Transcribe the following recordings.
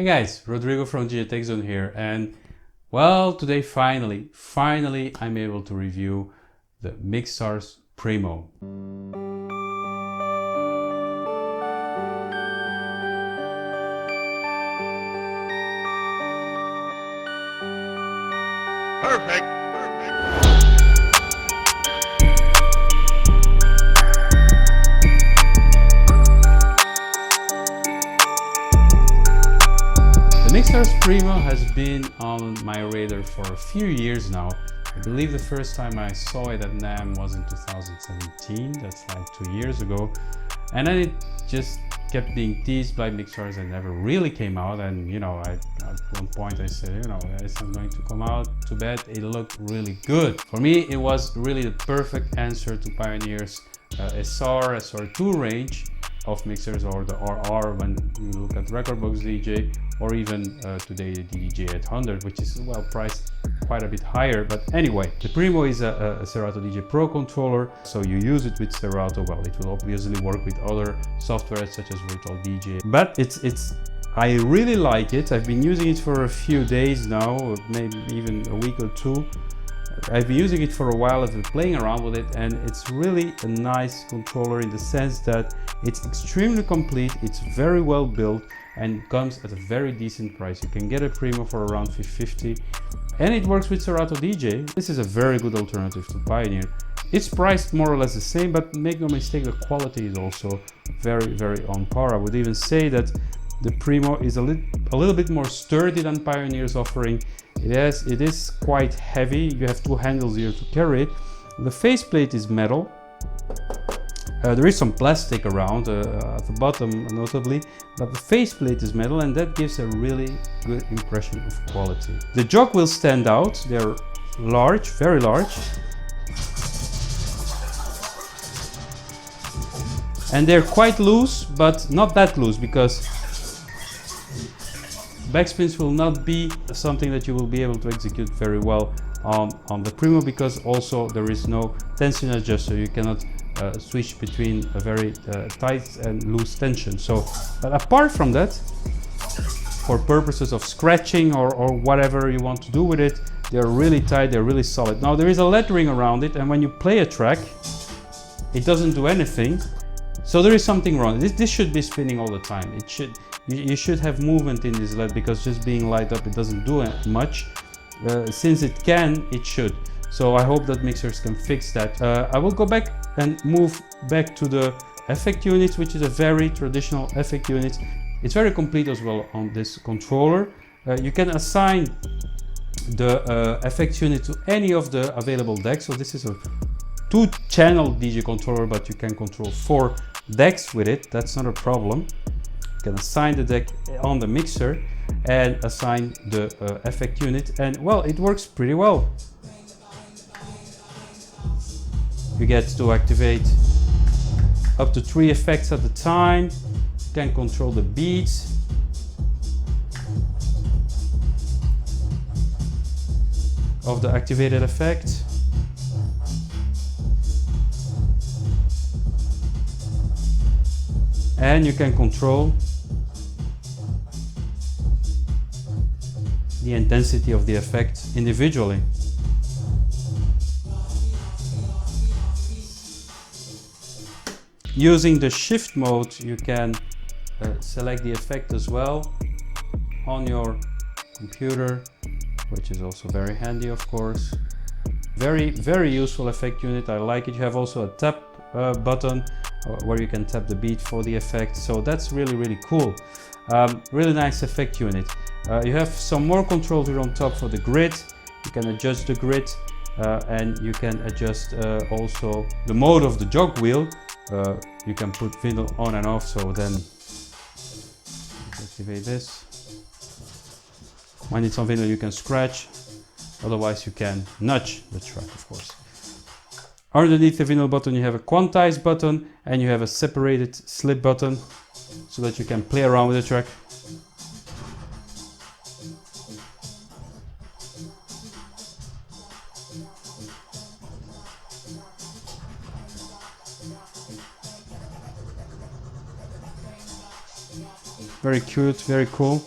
Hey guys, Rodrigo from DJ Tech Zone here, and well, today finally I'm able to review the Mixars Primo. Perfect. The Mixars Primo has been on my radar for a few years now. I believe the first time I saw it at NAMM was in 2017, that's like 2 years ago. And then it just kept being teased by Mixars and never really came out. And you know, at one point I said, you know, it's not going to come out, too bad. It looked really good. For me, it was really the perfect answer to Pioneer's SR2 range of mixers, or the RR when you look at Recordbox DJ, or even today the DJ 800, which is well priced quite a bit higher. But anyway, the Primo is a Serato DJ Pro controller, so you use it with Serato. Well, it will obviously work with other software such as Virtual DJ, but I really like it. I've been using it for a few days now, maybe even a week or two. I've been using it for a while, I've been playing around with it, and it's really a nice controller in the sense that it's extremely complete, it's very well built, and comes at a very decent price. You can get a Primo for around $50, and it works with Serato DJ. This is a very good alternative to Pioneer. It's priced more or less the same, but make no mistake, the quality is also very on par. I would even say that the Primo is a little bit more sturdy than Pioneer's offering. It is quite heavy. You have two handles here to carry it. The faceplate is metal. There is some plastic around at the bottom notably, but the faceplate is metal, and that gives a really good impression of quality. The jog will stand out. They're large, very large. And they're quite loose, but not that loose, because backspins will not be something that you will be able to execute very well on the Primo, because also there is no tension adjuster. You cannot switch between a very tight and loose tension. So, but apart from that, for purposes of scratching or whatever you want to do with it, they're really tight, they're really solid. Now there is a lettering around it, and when you play a track, it doesn't do anything. So there is something wrong. This should be spinning all the time. You should have movement in this LED, because just being light up, it doesn't do much. Since it can, it should. So I hope that Mixars can fix that. I will go back and move back to the effect unit, which is a very traditional effect unit. It's very complete as well on this controller. You can assign the effect unit to any of the available decks. So this is a 2-channel DJ controller, but you can control 4 decks with it. That's not a problem. You can assign the deck on the mixer and assign the effect unit, and well, it works pretty well. You get to activate up to 3 effects at a time. You can control the beats. Of the activated effect. And you can control the intensity of the effect individually. Using the shift mode, you can select the effect as well on your computer, which is also very handy, of course. Very useful effect unit. I like it. You have also a tap button where you can tap the beat for the effect, so that's really cool. Really nice effect unit. You have some more controls here on top for the grid. You can adjust the grid, and you can adjust also the mode of the jog wheel. You can put vinyl on and off, so then activate this. When it's on vinyl, you can scratch, otherwise you can nudge the track, of course. Underneath the vinyl button, you have a quantize button, and you have a separated slip button, so that you can play around with the track. Very cute, very cool.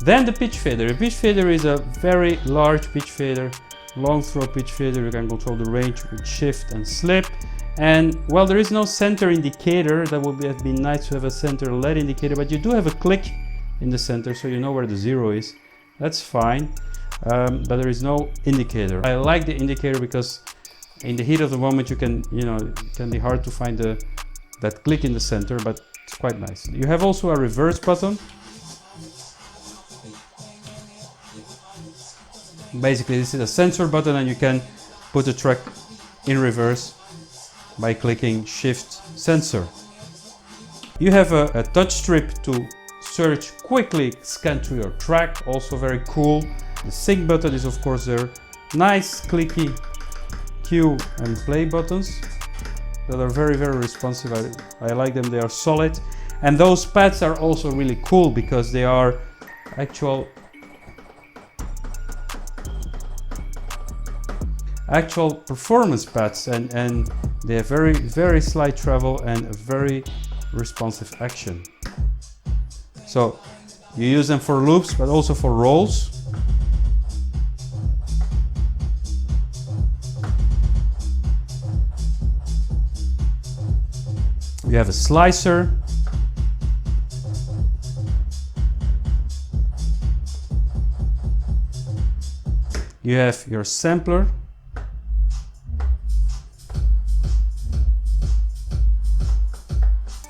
Then the pitch fader. The pitch fader is a very large pitch fader, long throw pitch fader. You can control the range with shift and slip. And well, there is no center indicator. That would have been nice to have a center LED indicator, but you do have a click in the center, so you know where the 0 is. That's fine, but there is no indicator. I like the indicator because in the heat of the moment, you can, it can be hard to find that click in the center, but it's quite nice. You have also a reverse button. Basically, this is a sensor button, and you can put the track in reverse by clicking Shift Sensor. You have a touch strip to search quickly, scan through your track, also very cool. The sync button is of course there. Nice clicky cue and play buttons that are very, very responsive. I like them, they are solid. And those pads are also really cool because they are actual performance pads, and they have very, very slight travel and a very responsive action. So you use them for loops, but also for rolls. You have a slicer. You have your sampler.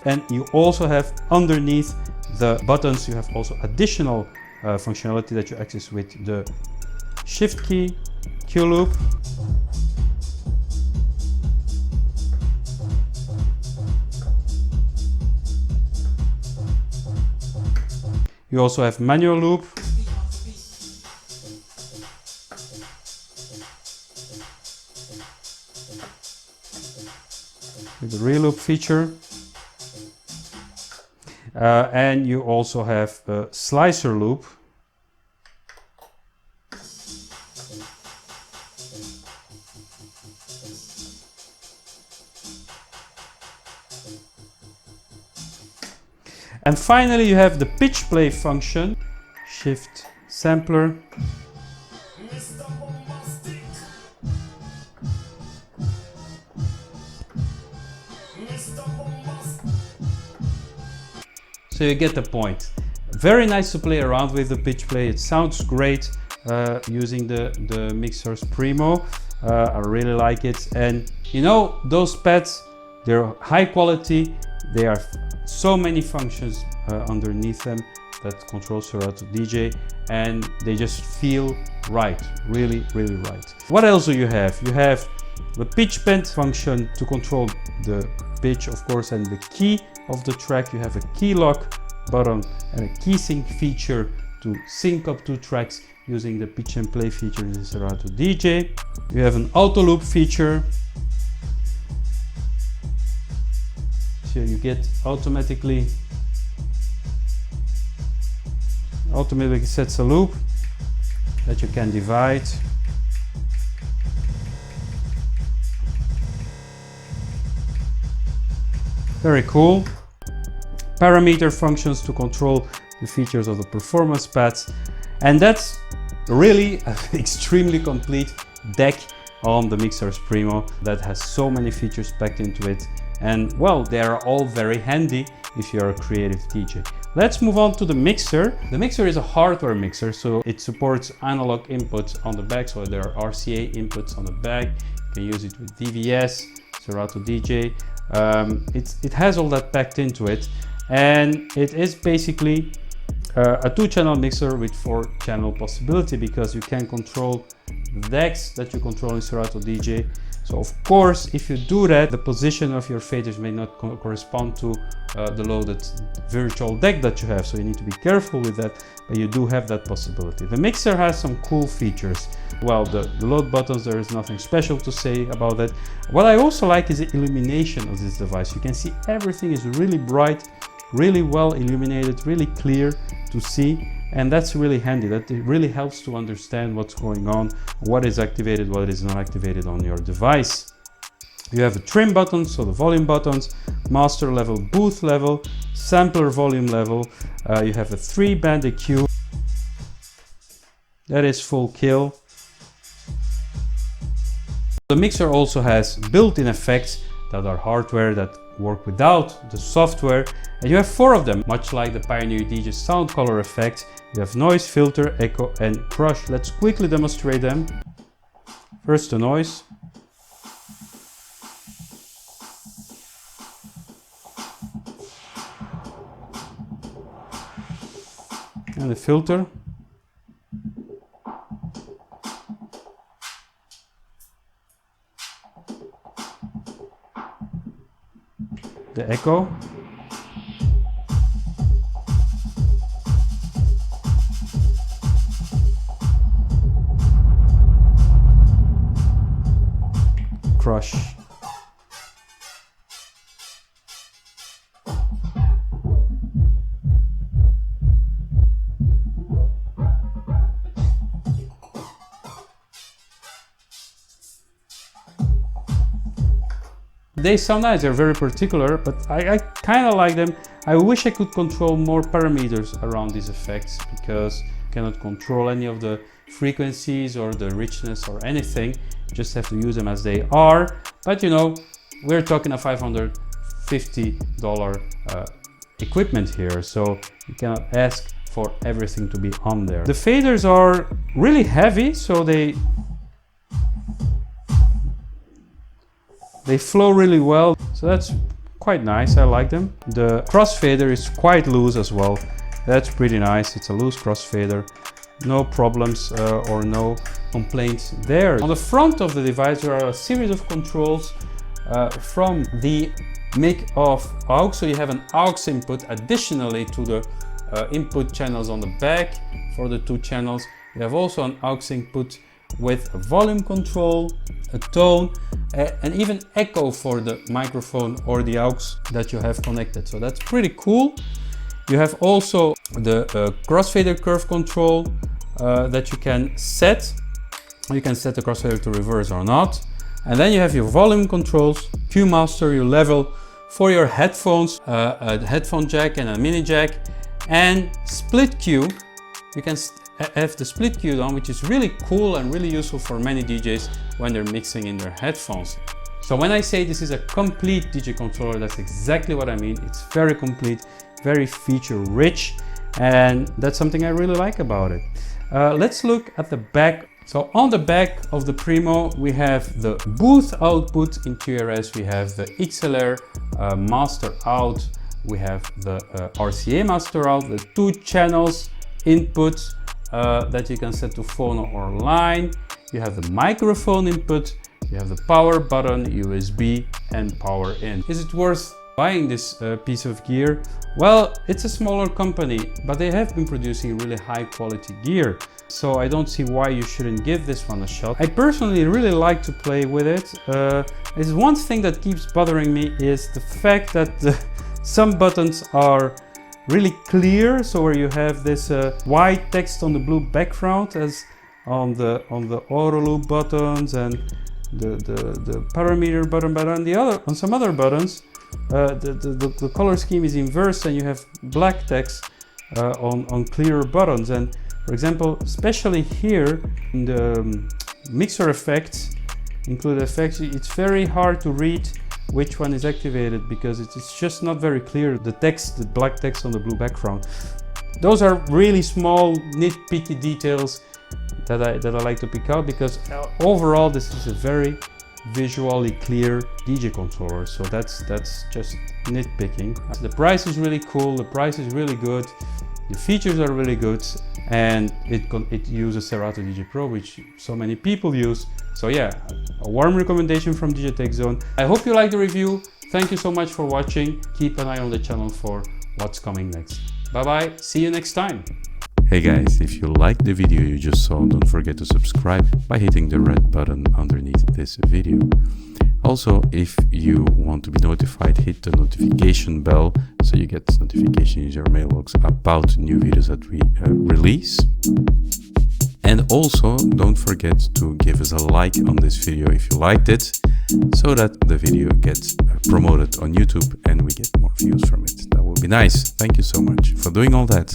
And you also have underneath the buttons, you have also additional functionality that you access with the shift key, Q loop. You also have manual loop. With the reloop feature. And you also have a slicer loop. And finally you have the pitch play function. Shift sampler. So you get the point. Very nice to play around with the pitch play. It sounds great using the Mixars Primo. I really like it. And you know, those pads, they're high quality. They are so many functions underneath them that control Serato DJ, and they just feel right, really, really right. What else do you have? You have the pitch bend function to control the pitch, of course, and the key of the track. You have a key lock button and a key sync feature to sync up two tracks using the pitch and play feature in Serato DJ. You have an auto loop feature, so you get automatically sets a loop that you can divide. Very cool. Parameter functions to control the features of the performance pads. And that's really an extremely complete deck on the Mixars Primo that has so many features packed into it. And well, they are all very handy if you're a creative DJ. Let's move on to the mixer. The mixer is a hardware mixer, so it supports analog inputs on the back. So there are RCA inputs on the back. You can use it with DVS, Serato DJ. It has all that packed into it. And it is basically a 2-channel mixer with 4-channel possibility, because you can control the decks that you control in Serato DJ. So of course, if you do that, the position of your faders may not correspond to the loaded virtual deck that you have. So you need to be careful with that, but you do have that possibility. The mixer has some cool features. Well, the load buttons, there is nothing special to say about that. What I also like is the illumination of this device. You can see everything is really bright, really well illuminated, really clear to see. And that's really handy. That it really helps to understand what's going on, what is activated, what is not activated on your device. You have a trim button, so the volume buttons, master level, booth level, sampler volume level. You have a 3-band EQ. That is full kill. The mixer also has built-in effects that are hardware that work without the software, and you have 4 of them, much like the Pioneer DJ sound color effect. You have noise, filter, echo and crush. Let's quickly demonstrate them. First the noise. And the filter. The echo. Crush. They sound nice, they're very particular, but I kind of like them. I wish I could control more parameters around these effects, because you cannot control any of the frequencies or the richness or anything. You just have to use them as they are. But you know, we're talking a $550 equipment here, so you cannot ask for everything to be on there. The faders are really heavy, so they flow really well, so that's quite nice. I like them. The crossfader is quite loose as well. That's pretty nice. It's a loose crossfader. No problems or no complaints there. On the front of the device there are a series of controls from the mic off aux. So you have an aux input additionally to the input channels on the back for the 2 channels. You have also an aux input with a volume control, a tone, and even echo for the microphone or the aux that you have connected. So that's pretty cool. You have also the crossfader curve control that you can set. You can set the crossfader to reverse or not. And then you have your volume controls, Q master, your level for your headphones, a headphone jack and a mini jack, and split Q. You can have the split Q on, which is really cool and really useful for many DJs when they're mixing in their headphones. So when I say this is a complete DJ controller, that's exactly what I mean. It's very complete, very feature rich, and that's something I really like about it. Let's look at the back. So on the back of the Primo, we have the booth output in TRS, we have the XLR master out, we have the RCA master out, the 2 channels input that you can set to phone or line. You have the microphone input, you have the power button, USB and power in. Is it worth buying this piece of gear? Well, it's a smaller company, but they have been producing really high quality gear. So I don't see why you shouldn't give this one a shot. I personally really like to play with it. There's one thing that keeps bothering me is the fact that some buttons are really clear, so where you have this white text on the blue background as on the auto loop buttons and the parameter button, but on some other buttons the color scheme is inverse and you have black text on clearer buttons. And for example, especially here in the mixer effects, include effects, it's very hard to read which one is activated because it's just not very clear, the text, the black text on the blue background. Those are really small nitpicky details that I like to pick out, because overall this is a very visually clear DJ controller. So that's just nitpicking. The price is really cool, the price is really good, the features are really good, and it uses Serato DJ Pro, which so many people use. So yeah, a warm recommendation from DJ Tech Zone. I hope you liked the review. Thank you so much for watching. Keep an eye on the channel for what's coming next. Bye bye, see you next time. Hey guys, if you liked the video you just saw, don't forget to subscribe by hitting the red button underneath this video. Also, if you want to be notified, hit the notification bell so you get notifications in your mailbox about new videos that we release. And also, don't forget to give us a like on this video if you liked it, so that the video gets promoted on YouTube and we get more views from it. That would be nice. Thank you so much for doing all that.